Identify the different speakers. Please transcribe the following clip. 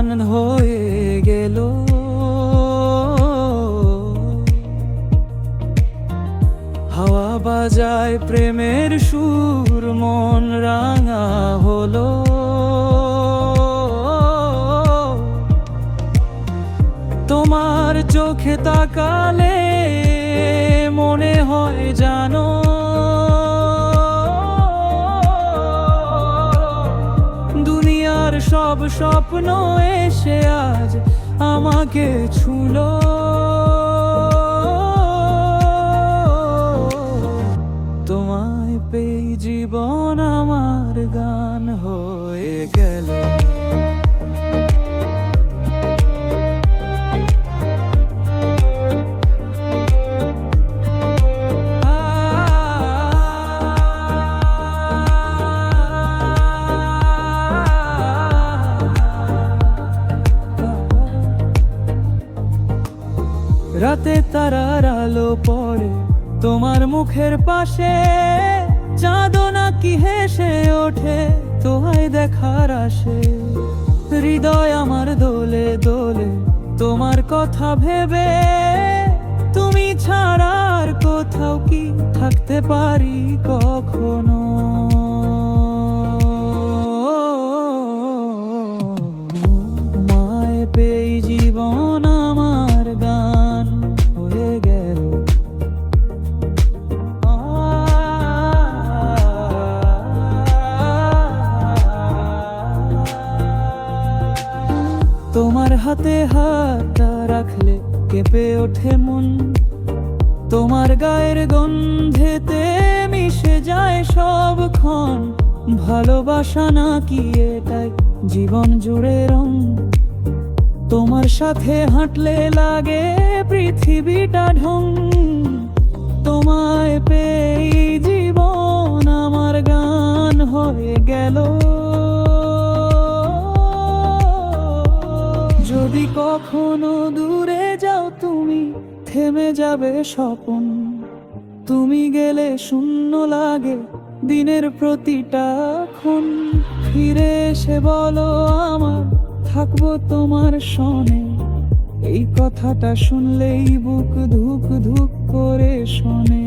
Speaker 1: গান হয়ে গেল। হাওয়া বাজায় প্রেমের সুর, মন রাঙা হলো। তোমার চোখে তাকালে মনে হয় জানো, দুনিয়ার সব স্বপ্ন এসে আজ আমাকে ছুলো। তোমায় পেয়ে জীবন আমার গান হয়ে গেল। রাতে তারার আলো পড়ে তোমার মুখের পাশে, চাঁদও নাকি হেসে ওঠে তোমায় দেখার আসে। হৃদয় আমার দোলে দোলে তোমার কথা ভেবে, তুমি ছাড়া আর কোথাও কি থাকতে পারি কখনো। মায় পেয়ে জীবন আমার গান হয়ে গেল। তোমার হাতে হাতটা রাখলে কেঁপে ওঠে মন, তোমার গায়ের গন্ধেতে মিশে যায় সবক্ষণ। ভালোবাসা নাকি এটাই জীবন জুড়ে রং, তোমার সাথে হাঁটলে লাগে পৃথিবীটা ঢং। তোমায় পেয়ে জীবন আমার গান হয়ে গেল। যদি কখনো দূরে যাও তুমি, থেমে যাবে স্বপন। তুমি গেলে শূন্য লাগে দিনের প্রতিটা ক্ষণ। ফিরে এসে বলো আমার, থাকবো তোমার সনে। এই কথাটা শুনলেই বুক ধুক ধুক করে শোনে।